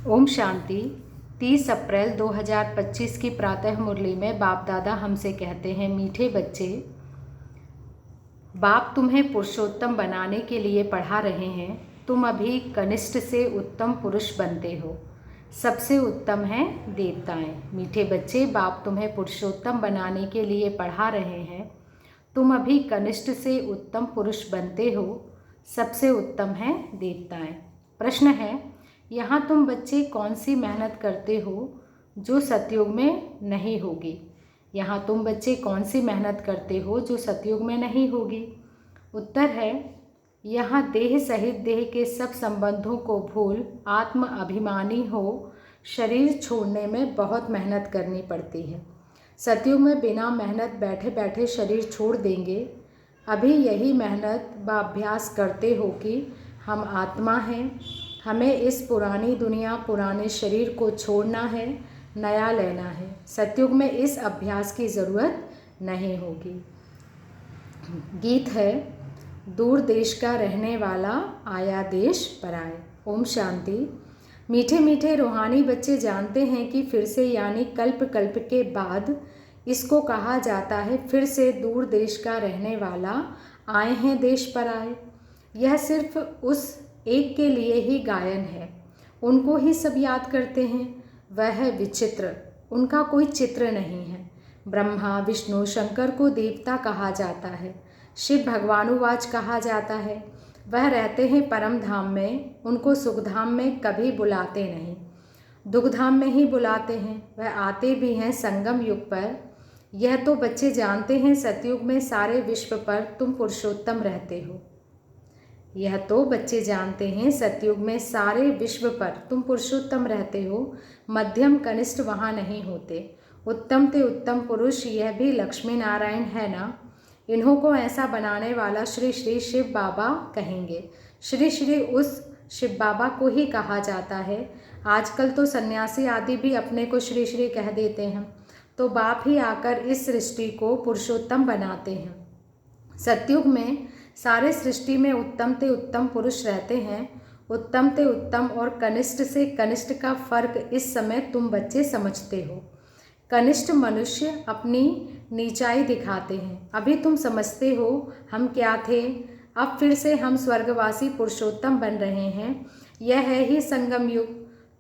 ओम शांति। 30 अप्रैल 2025 की प्रातः मुरली में बाप दादा हमसे कहते हैं, मीठे बच्चे, बाप तुम्हें पुरुषोत्तम बनाने के लिए पढ़ा रहे हैं। तुम अभी कनिष्ठ से उत्तम पुरुष बनते हो। सबसे उत्तम हैं देवताएं। मीठे बच्चे, बाप तुम्हें पुरुषोत्तम बनाने के लिए पढ़ा रहे हैं। तुम अभी कनिष्ठ से उत्तम पुरुष बनते हो। सबसे उत्तम हैं देवताएं। प्रश्न है, यहाँ तुम बच्चे कौन सी मेहनत करते हो जो सतयुग में नहीं होगी? यहाँ तुम बच्चे कौन सी मेहनत करते हो जो सतयुग में नहीं होगी? उत्तर है, यहाँ देह सहित देह के सब संबंधों को भूल आत्म अभिमानी हो शरीर छोड़ने में बहुत मेहनत करनी पड़ती है। सतयुग में बिना मेहनत बैठे बैठे शरीर छोड़ देंगे। अभी यही मेहनत व अभ्यास करते हो कि हम आत्मा हैं, हमें इस पुरानी दुनिया पुराने शरीर को छोड़ना है, नया लेना है। सतयुग में इस अभ्यास की ज़रूरत नहीं होगी। गीत है, दूर देश का रहने वाला आया देश पर आए। ओम शांति। मीठे मीठे रूहानी बच्चे जानते हैं कि फिर से यानी कल्प कल्प के बाद इसको कहा जाता है फिर से दूर देश का रहने वाला आए हैं देश पर आए। यह सिर्फ उस एक के लिए ही गायन है। उनको ही सब याद करते हैं। वह है विचित्र, उनका कोई चित्र नहीं है। ब्रह्मा विष्णु शंकर को देवता कहा जाता है, शिव भगवानुवाच कहा जाता है। वह रहते हैं परम धाम में, उनको सुखधाम में कभी बुलाते नहीं, दुखधाम में ही बुलाते हैं। वह आते भी हैं संगम युग पर। यह तो बच्चे जानते हैं सतयुग में सारे विश्व पर तुम पुरुषोत्तम रहते हो। यह तो बच्चे जानते हैं सतयुग में सारे विश्व पर तुम पुरुषोत्तम रहते हो। मध्यम कनिष्ठ वहाँ नहीं होते। उत्तम ते उत्तम पुरुष यह भी लक्ष्मी नारायण है ना। इन्हों को ऐसा बनाने वाला श्री श्री शिव बाबा कहेंगे। श्री श्री उस शिव बाबा को ही कहा जाता है। आजकल तो सन्यासी आदि भी अपने को श्री श्री कह देते हैं। तो बाप ही आकर इस सृष्टि को पुरुषोत्तम बनाते हैं। सतयुग में सारे सृष्टि में उत्तम ते उत्तम पुरुष रहते हैं। उत्तम ते उत्तम और कनिष्ठ से कनिष्ठ का फर्क इस समय तुम बच्चे समझते हो। कनिष्ठ मनुष्य अपनी नीचाई दिखाते हैं। अभी तुम समझते हो हम क्या थे, अब फिर से हम स्वर्गवासी पुरुषोत्तम बन रहे हैं। यह है ही संगम युग।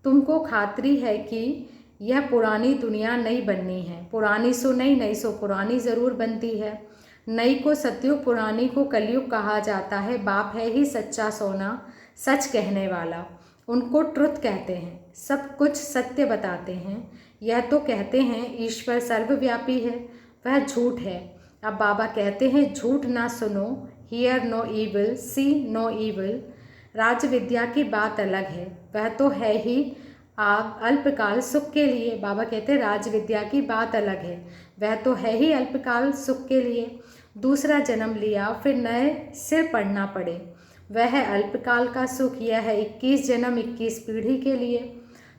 तुमको खातरी है कि यह पुरानी दुनिया नहीं बननी है। पुरानी सो नहीं, नई सो पुरानी ज़रूर बनती है। नई को सतयुग, पुरानी को कलयुग कहा जाता है। बाप है ही सच्चा सोना, सच कहने वाला। उनको ट्रुथ कहते हैं, सब कुछ सत्य बताते हैं। यह तो कहते हैं ईश्वर सर्वव्यापी है, वह झूठ है। अब बाबा कहते हैं झूठ ना सुनो, hear no evil, see no evil. राज विद्या की बात अलग है, वह तो है ही अल्पकाल सुख के लिए। बाबा कहते हैं राज विद्या की बात अलग है, वह तो है ही अल्पकाल सुख के लिए। दूसरा जन्म लिया फिर नए सिर पढ़ना पड़े, वह है अल्पकाल का सुख। यह है 21 जन्म 21 पीढ़ी के लिए।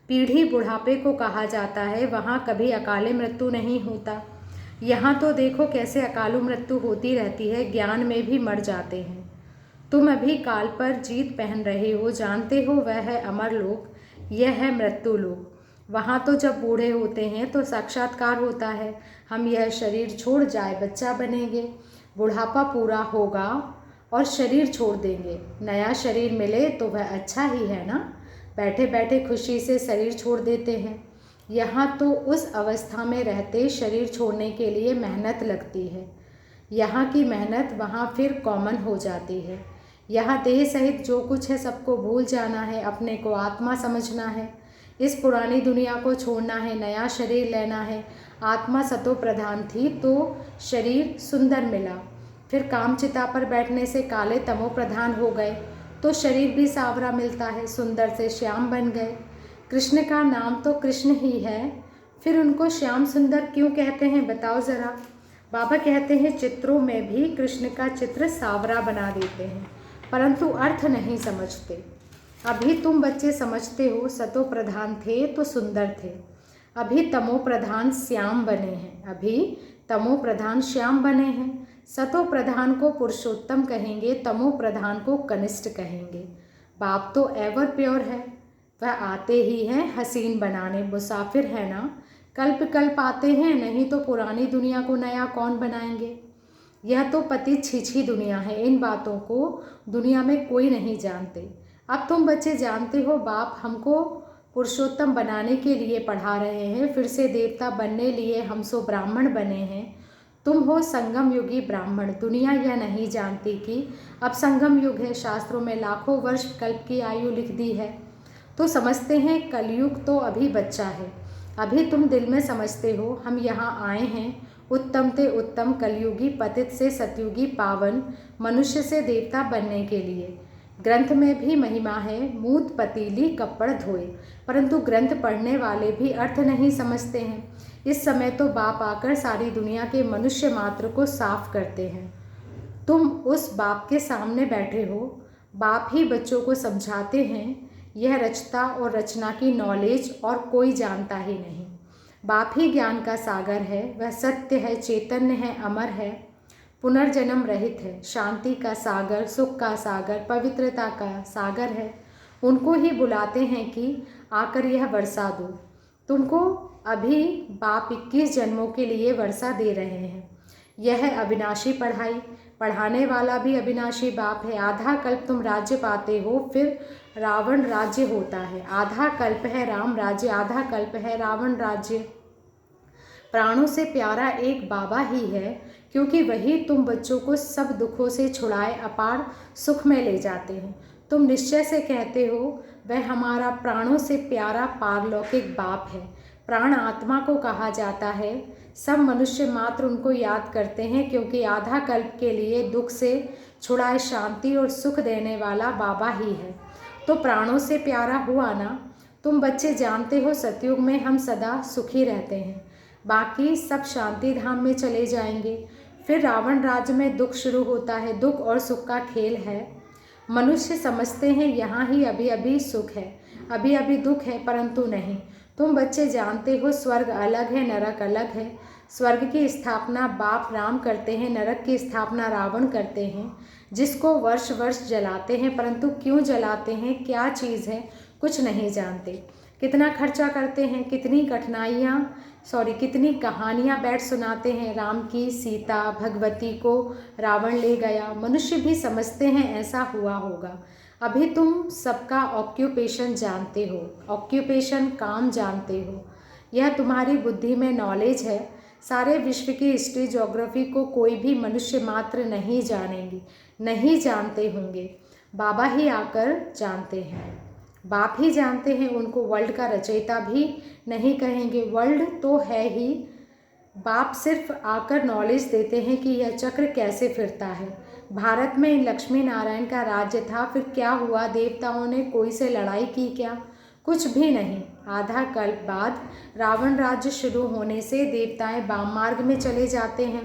पीढ़ी बुढ़ापे को कहा जाता है, वहाँ कभी अकाले मृत्यु नहीं होता। यहाँ तो देखो कैसे अकालु मृत्यु होती रहती है, ज्ञान में भी मर जाते हैं। तुम अभी काल पर जीत पहन रहे हो, जानते हो वह है अमर लोक, यह है मृत्यु लोक। वहाँ तो जब बूढ़े होते हैं तो साक्षात्कार होता है, हम यह शरीर छोड़ जाए बच्चा बनेंगे, बुढ़ापा पूरा होगा और शरीर छोड़ देंगे। नया शरीर मिले तो वह अच्छा ही है ना। बैठे बैठे खुशी से शरीर छोड़ देते हैं। यहाँ तो उस अवस्था में रहते शरीर छोड़ने के लिए मेहनत लगती है। यहाँ की मेहनत वहाँ फिर कॉमन हो जाती है। यहाँ देह सहित जो कुछ है सबको भूल जाना है, अपने को आत्मा समझना है, इस पुरानी दुनिया को छोड़ना है, नया शरीर लेना है। आत्मा सतो प्रधान थी तो शरीर सुंदर मिला, फिर कामचिता पर बैठने से काले तमो प्रधान हो गए तो शरीर भी सावरा मिलता है, सुंदर से श्याम बन गए। कृष्ण का नाम तो कृष्ण ही है, फिर उनको श्याम सुंदर क्यों कहते हैं बताओ ज़रा। बाबा कहते हैं चित्रों में भी कृष्ण का चित्र सावरा बना देते हैं, परंतु अर्थ नहीं समझते। अभी तुम बच्चे समझते हो सतो प्रधान थे तो सुंदर थे, अभी तमो प्रधान श्याम बने हैं। अभी तमो प्रधान श्याम बने हैं। सतो प्रधान को पुरुषोत्तम कहेंगे, तमो प्रधान को कनिष्ठ कहेंगे। बाप तो एवर प्योर है, वह आते ही हैं हसीन बनाने, मुसाफिर है ना, कल्प कल्प आते हैं, नहीं तो पुरानी दुनिया को नया कौन बनाएंगे। यह तो पतित छिछी दुनिया है, इन बातों को दुनिया में कोई नहीं जानते। अब तुम बच्चे जानते हो, बाप हमको पुरुषोत्तम बनाने के लिए पढ़ा रहे हैं, फिर से देवता बनने लिए हम सो ब्राह्मण बने हैं। तुम हो संगम युगी ब्राह्मण। दुनिया यह नहीं जानती कि अब संगम युग है, शास्त्रों में लाखों वर्ष कल्प की आयु लिख दी है। तो समझते हैं कलयुग तो अभी बच्चा है, अभी तुम दिल में समझते हो हम यहाँ आए हैं उत्तम ते उत्तम कलयुगी पतित से सतयुगी पावन मनुष्य से देवता बनने के लिए। ग्रंथ में भी महिमा है, मूत पतीली कपड़ धोए, परंतु ग्रंथ पढ़ने वाले भी अर्थ नहीं समझते हैं। इस समय तो बाप आकर सारी दुनिया के मनुष्य मात्र को साफ करते हैं। तुम उस बाप के सामने बैठे हो, बाप ही बच्चों को समझाते हैं। यह रचता और रचना की नॉलेज और कोई जानता ही नहीं। बाप ही ज्ञान का सागर है, वह सत्य है, चैतन्य है, अमर है, पुनर्जन्म रहित है, शांति का सागर, सुख का सागर, पवित्रता का सागर है। उनको ही बुलाते हैं कि आकर यह वर्षा दो। तुमको अभी बाप 21 जन्मों के लिए वर्षा दे रहे हैं। यह है अविनाशी पढ़ाई, पढ़ाने वाला भी अविनाशी बाप है। आधा कल्प तुम राज्य पाते हो, फिर रावण राज्य होता है। आधा कल्प है राम राज्य, आधा कल्प है रावण राज्य। प्राणों से प्यारा एक बाबा ही है, क्योंकि वही तुम बच्चों को सब दुखों से छुड़ाए अपार सुख में ले जाते हैं। तुम निश्चय से कहते हो वह हमारा प्राणों से प्यारा पारलौकिक बाप है। प्राण आत्मा को कहा जाता है। सब मनुष्य मात्र उनको याद करते हैं, क्योंकि आधा कल्प के लिए दुख से छुड़ाए शांति और सुख देने वाला बाबा ही है। तो प्राणों से प्यारा हुआ ना। तुम बच्चे जानते हो सतयुग में हम सदा सुखी रहते हैं, बाकी सब शांति धाम में चले जाएंगे। फिर रावण राज्य में दुख शुरू होता है, दुख और सुख का खेल है। मनुष्य समझते हैं यहाँ ही अभी अभी सुख है, अभी अभी दुख है, परंतु नहीं। तुम बच्चे जानते हो स्वर्ग अलग है, नरक अलग है। स्वर्ग की स्थापना बाप राम करते हैं, नरक की स्थापना रावण करते हैं, जिसको वर्ष वर्ष जलाते हैं, परंतु क्यों जलाते हैं, क्या चीज़ है, कुछ नहीं जानते। कितना खर्चा करते हैं, कितनी कहानियाँ बैठ सुनाते हैं। राम की सीता भगवती को रावण ले गया, मनुष्य भी समझते हैं ऐसा हुआ होगा। अभी तुम सबका ऑक्यूपेशन जानते हो, ऑक्यूपेशन काम जानते हो। यह तुम्हारी बुद्धि में नॉलेज है। सारे विश्व की हिस्ट्री ज्योग्राफी को कोई भी मनुष्य मात्र नहीं जानेंगे, नहीं जानते होंगे। बाबा ही आकर जानते हैं, बाप ही जानते हैं। उनको वर्ल्ड का रचयिता भी नहीं कहेंगे, वर्ल्ड तो है ही। बाप सिर्फ आकर नॉलेज देते हैं कि यह चक्र कैसे फिरता है। भारत में लक्ष्मी नारायण का राज्य था, फिर क्या हुआ, देवताओं ने कोई से लड़ाई की क्या, कुछ भी नहीं। आधा कल्प बाद रावण राज्य शुरू होने से देवताएं वाम मार्ग में चले जाते हैं।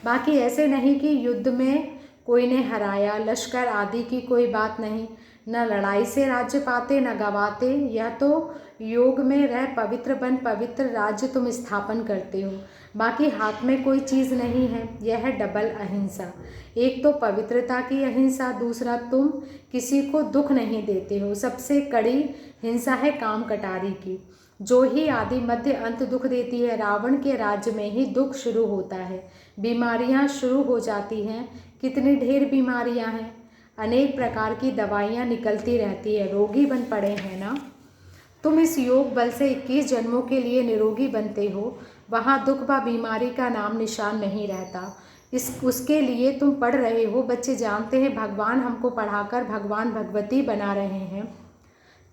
बाकी ऐसे नहीं कि युद्ध में कोई ने हराया, लश्कर आदि की कोई बात नहीं। न लड़ाई से राज्य पाते न गवाते। यह तो योग में रह पवित्र बन पवित्र राज्य तुम स्थापन करते हो। बाकी हाथ में कोई चीज़ नहीं है। यह है डबल अहिंसा। एक तो पवित्रता की अहिंसा, दूसरा तुम किसी को दुख नहीं देते हो। सबसे कड़ी हिंसा है काम कटारी की, जो ही आदि मध्य अंत दुख देती है। रावण के राज्य में ही दुख शुरू होता है, बीमारियां शुरू हो जाती हैं। कितनी ढेर बीमारियां हैं, अनेक प्रकार की दवाइयां निकलती रहती है, रोगी बन पड़े हैं ना। तुम इस योग बल से 21 जन्मों के लिए निरोगी बनते हो। वहाँ दुख व बीमारी का नाम निशान नहीं रहता। उसके लिए तुम पढ़ रहे हो। बच्चे जानते हैं भगवान हमको पढ़ाकर भगवान भगवती बना रहे हैं।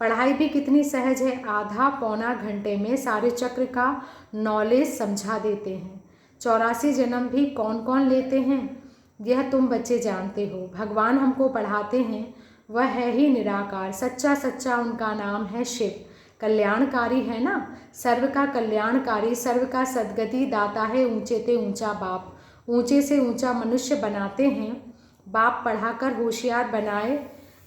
पढ़ाई भी कितनी सहज है, आधा पौना घंटे में सारे चक्र का नॉलेज समझा देते हैं। 84 जन्म भी कौन कौन लेते हैं, यह तुम बच्चे जानते हो। भगवान हमको पढ़ाते हैं, वह है ही निराकार, सच्चा सच्चा उनका नाम है शिव। कल्याणकारी है ना, सर्व का कल्याणकारी, सर्व का सद्गति दाता है। ऊंचे ते ऊंचा बाप, ऊंचे से ऊंचा मनुष्य बनाते हैं। बाप पढ़ाकर होशियार बनाए,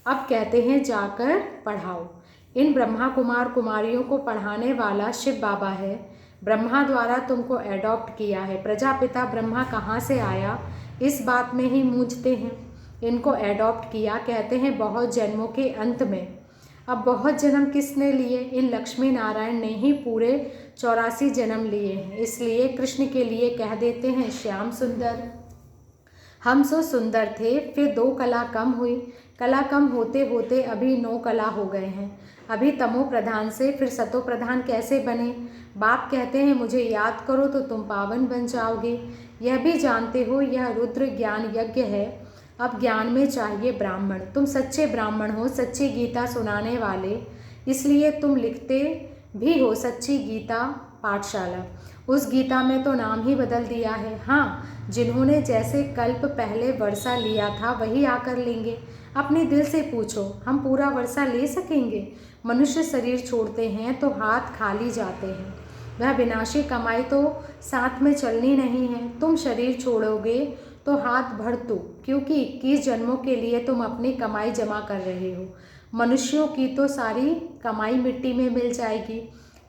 अब कहते हैं जाकर पढ़ाओ। इन ब्रह्मा कुमार कुमारियों को पढ़ाने वाला शिव बाबा है। ब्रह्मा द्वारा तुमको एडॉप्ट किया है। प्रजापिता ब्रह्मा कहाँ से आया, इस बात में ही मूझते हैं। इनको एडॉप्ट किया, कहते हैं बहुत जन्मों के अंत में। अब बहुत जन्म किसने लिए? इन लक्ष्मी नारायण ने ही पूरे 84 जन्म लिए हैं। इसलिए कृष्ण के लिए कह देते हैं श्याम सुंदर। हम सो सुंदर थे, फिर 2 कला कम हुई, कला कम होते होते अभी 9 कला हो गए हैं। अभी तमो प्रधान से फिर सतो प्रधान कैसे बने? बाप कहते हैं मुझे याद करो तो तुम पावन बन जाओगे। यह भी जानते हो यह रुद्र ज्ञान यज्ञ है। अब ज्ञान में चाहिए ब्राह्मण। तुम सच्चे ब्राह्मण हो, सच्ची गीता सुनाने वाले, इसलिए तुम लिखते भी हो सच्ची गीता पाठशाला। उस गीता में तो नाम ही बदल दिया है। हाँ, जिन्होंने जैसे कल्प पहले वर्षा लिया था वही आकर लेंगे। अपने दिल से पूछो, हम पूरा वर्षा ले सकेंगे? मनुष्य शरीर छोड़ते हैं तो हाथ खाली जाते हैं। वह विनाशी कमाई तो साथ में चलनी नहीं है। तुम शरीर छोड़ोगे तो हाथ भर दो, क्योंकि 21 जन्मों के लिए तुम अपनी कमाई जमा कर रहे हो। मनुष्यों की तो सारी कमाई मिट्टी में मिल जाएगी।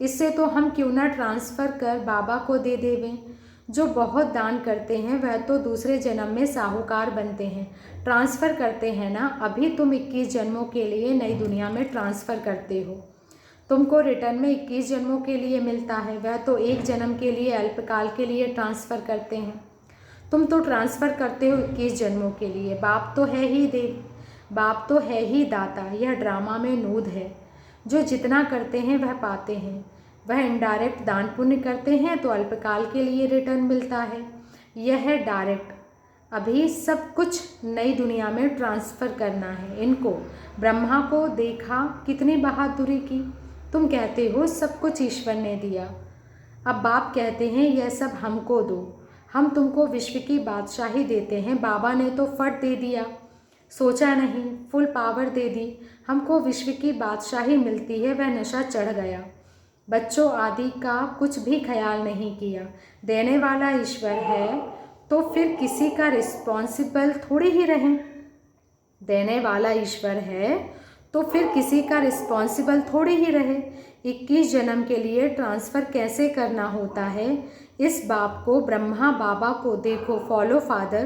इससे तो हम क्यों ना ट्रांसफ़र कर बाबा को दे देवें। जो बहुत दान करते हैं वह तो दूसरे जन्म में साहूकार बनते हैं। ट्रांसफ़र करते हैं ना। अभी तुम 21 जन्मों के लिए नई दुनिया में ट्रांसफ़र करते हो। तुमको रिटर्न में 21 जन्मों के लिए मिलता है। वह तो 1 जन्म के लिए अल्पकाल के लिए ट्रांसफ़र करते हैं। तुम तो ट्रांसफ़र करते हो 21 जन्मों के लिए। बाप तो है ही देव, बाप तो है ही दाता। यह ड्रामा में नूद है। जो जितना करते हैं वह पाते हैं। वह इनडायरेक्ट दान पुण्य करते हैं तो अल्पकाल के लिए रिटर्न मिलता है। यह है डायरेक्ट। अभी सब कुछ नई दुनिया में ट्रांसफ़र करना है इनको। ब्रह्मा को देखा, कितनी बहादुरी की। तुम कहते हो सब कुछ ईश्वर ने दिया। अब बाप कहते हैं यह सब हमको दो। हम तुमको विश्व की बादशाही देते हैं। बाबा ने तो फट दे दिया, सोचा नहीं, फुल पावर दे दी। हमको विश्व की बादशाही मिलती है, वह नशा चढ़ गया। बच्चों आदि का कुछ भी ख्याल नहीं किया। देने वाला ईश्वर है तो फिर किसी का रिस्पॉन्सिबल थोड़ी ही रहें। देने वाला ईश्वर है तो फिर किसी का रिस्पॉन्सिबल थोड़ी ही रहे। 21 जन्म के लिए ट्रांसफ़र कैसे करना होता है, इस बाप को, ब्रह्मा बाबा को देखो। Follow father.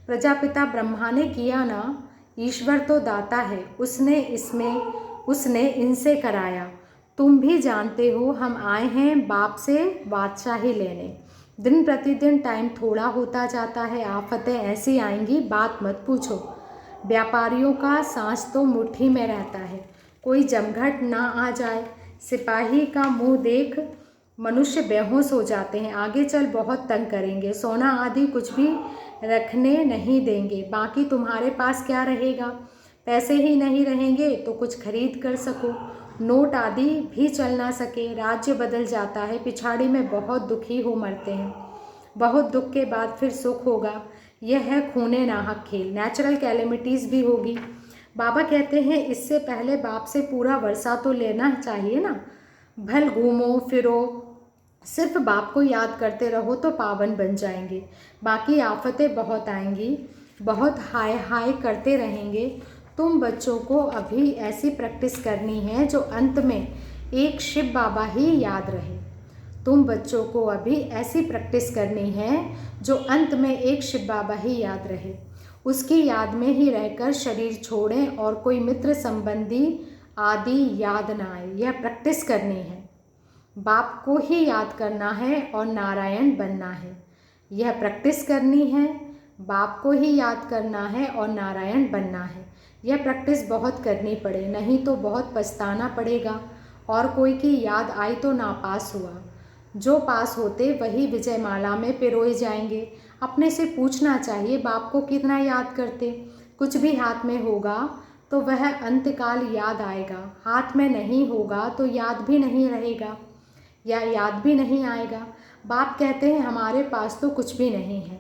प्रजापिता ब्रह्मा ने किया ना। ईश्वर तो दाता है, उसने इनसे कराया। तुम भी जानते हो हम आए हैं बाप से बादशाही लेने। दिन प्रतिदिन टाइम थोड़ा होता जाता है। आफतें ऐसी आएंगी बात मत पूछो। व्यापारियों का सांस तो मुट्ठी में रहता है, कोई जमघट ना आ जाए। सिपाही का मुंह देख मनुष्य बेहोश हो जाते हैं। आगे चल बहुत तंग करेंगे। सोना आदि कुछ भी रखने नहीं देंगे। बाकी तुम्हारे पास क्या रहेगा? पैसे ही नहीं रहेंगे तो कुछ खरीद कर सको। नोट आदि भी चल ना सके। राज्य बदल जाता है। पिछाड़ी में बहुत दुखी हो मरते हैं। बहुत दुख के बाद फिर सुख होगा। यह है खूने नाहक खेल। नेचुरल कैलेमिटीज़ भी होगी। बाबा कहते हैं इससे पहले बाप से पूरा वर्षा तो लेना चाहिए ना। भल घूमो फिरो, सिर्फ बाप को याद करते रहो तो पावन बन जाएंगे। बाकी आफतें बहुत आएंगी, बहुत हाय हाय करते रहेंगे। तुम बच्चों को अभी ऐसी प्रैक्टिस करनी है जो अंत में एक शिव बाबा ही याद रहे। तुम बच्चों को अभी ऐसी प्रैक्टिस करनी है जो अंत में एक शिव बाबा ही याद रहे। उसकी याद में ही रहकर शरीर छोड़ें और कोई मित्र संबंधी आदि याद ना आए। यह प्रैक्टिस करनी है। बाप को ही याद करना है और नारायण बनना है। यह प्रैक्टिस करनी है। बाप को ही याद करना है और नारायण बनना है। यह प्रैक्टिस बहुत करनी पड़े, नहीं तो बहुत पछताना पड़ेगा। और कोई की याद आई तो नापास हुआ। जो पास होते वही विजयमाला में पिरोए जाएंगे। अपने से पूछना चाहिए बाप को कितना याद करते। कुछ भी हाथ में होगा तो वह अंतकाल याद आएगा। हाथ में नहीं होगा तो याद भी नहीं रहेगा या याद भी नहीं आएगा। बाप कहते हैं हमारे पास तो कुछ भी नहीं है,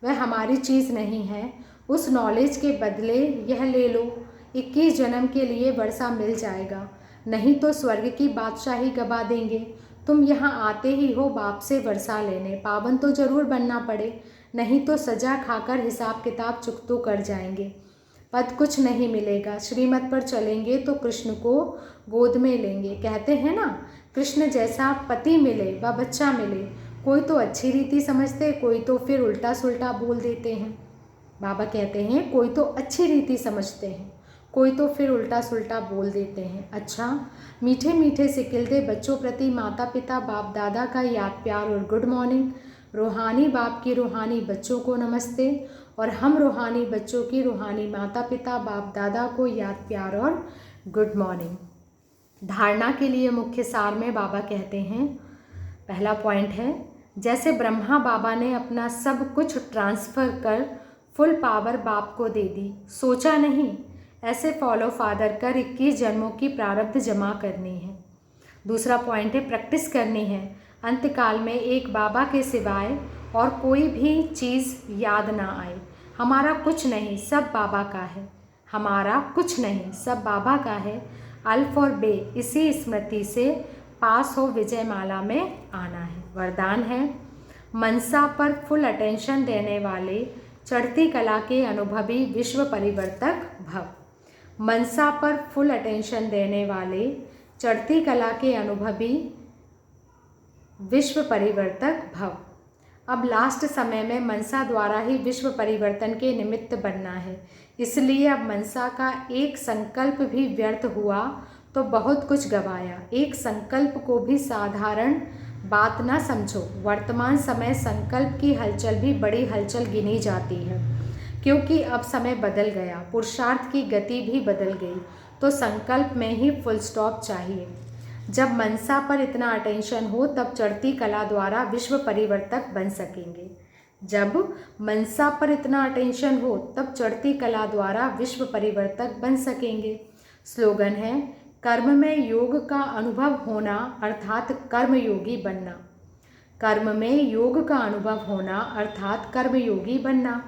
वह हमारी चीज़ नहीं है। उस नॉलेज के बदले यह ले लो। 21 जन्म के लिए वर्षा मिल जाएगा, नहीं तो स्वर्ग की बादशाही गवा देंगे। तुम यहाँ आते ही हो बाप से वर्षा लेने। पावन तो ज़रूर बनना पड़े, नहीं तो सजा खाकर हिसाब किताब चुकतो कर जाएंगे। पद कुछ नहीं मिलेगा। श्रीमत पर चलेंगे तो कृष्ण को गोद में लेंगे। कहते हैं ना, कृष्ण जैसा पति मिले व बच्चा मिले। कोई तो अच्छी रीति समझते, कोई तो फिर उल्टा सुल्टा बोल देते हैं। बाबा कहते हैं कोई तो अच्छी रीति समझते हैं, कोई तो फिर उल्टा सुल्टा बोल देते हैं। अच्छा, मीठे मीठे सिकिलते बच्चों प्रति माता पिता बाप दादा का याद प्यार और गुड मॉर्निंग। रूहानी बाप की रूहानी बच्चों को नमस्ते और हम रूहानी बच्चों की रूहानी माता पिता बाप दादा को याद प्यार और गुड मॉर्निंग। धारणा के लिए मुख्य सार में बाबा कहते हैं, पहला पॉइंट है, जैसे ब्रह्मा बाबा ने अपना सब कुछ ट्रांसफ़र कर फुल पावर बाप को दे दी, सोचा नहीं, ऐसे फॉलो फादर कर 21 जन्मों की प्रारब्ध जमा करनी है। दूसरा पॉइंट है, प्रैक्टिस करनी है, अंतकाल में एक बाबा के सिवाय और कोई भी चीज़ याद ना आए। हमारा कुछ नहीं, सब बाबा का है। हमारा कुछ नहीं, सब बाबा का है। अल्फ और बे इसी स्मृति से पास हो विजय माला में आना है। वरदान है, मनसा पर फुल अटेंशन देने वाले चढ़ती कला के अनुभवी विश्व परिवर्तक भव। मनसा पर फुल अटेंशन देने वाले चढ़ती कला के अनुभवी विश्व परिवर्तक भव। अब लास्ट समय में मनसा द्वारा ही विश्व परिवर्तन के निमित्त बनना है, इसलिए अब मनसा का एक संकल्प भी व्यर्थ हुआ तो बहुत कुछ गवाया। एक संकल्प को भी साधारण बात ना समझो। वर्तमान समय संकल्प की हलचल भी बड़ी हलचल गिनी जाती है, क्योंकि अब समय बदल गया, पुरुषार्थ की गति भी बदल गई, तो संकल्प में ही फुल स्टॉप चाहिए। जब मनसा पर इतना अटेंशन हो तब चढ़ती कला द्वारा विश्व परिवर्तक बन सकेंगे। जब मनसा पर इतना अटेंशन हो तब चढ़ती कला द्वारा विश्व परिवर्तक बन सकेंगे। स्लोगन है, कर्म में योग का अनुभव होना अर्थात कर्मयोगी बनना। कर्म में योग का अनुभव होना अर्थात कर्मयोगी बनना।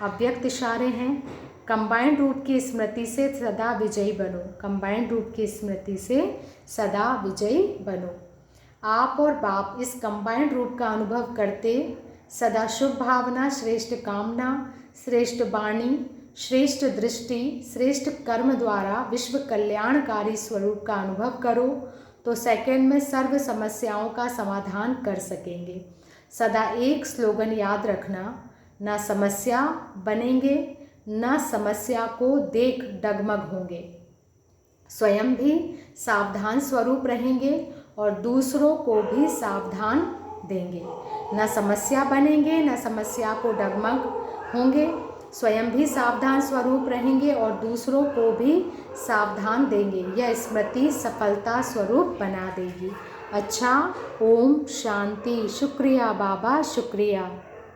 अव्यक्त इशारे हैं, कंबाइंड रूट की स्मृति से सदा विजयी बनो। कंबाइंड रूट की स्मृति से सदा विजयी बनो। आप और बाप इस कंबाइंड रूट का अनुभव करते सदा शुभ भावना, श्रेष्ठ कामना, श्रेष्ठ वाणी, श्रेष्ठ दृष्टि, श्रेष्ठ कर्म द्वारा विश्व कल्याणकारी स्वरूप का अनुभव करो तो सेकंड में सर्व समस्याओं का समाधान कर सकेंगे। सदा एक स्लोगन याद रखना, ना समस्या बनेंगे, ना समस्या को देख डगमग होंगे। स्वयं भी सावधान स्वरूप रहेंगे और दूसरों को भी सावधान देंगे। न समस्या बनेंगे, न समस्या को डगमग होंगे। स्वयं भी सावधान स्वरूप रहेंगे और दूसरों को भी सावधान देंगे। यह स्मृति सफलता स्वरूप बना देगी। अच्छा, ओम शांति। शुक्रिया बाबा, शुक्रिया।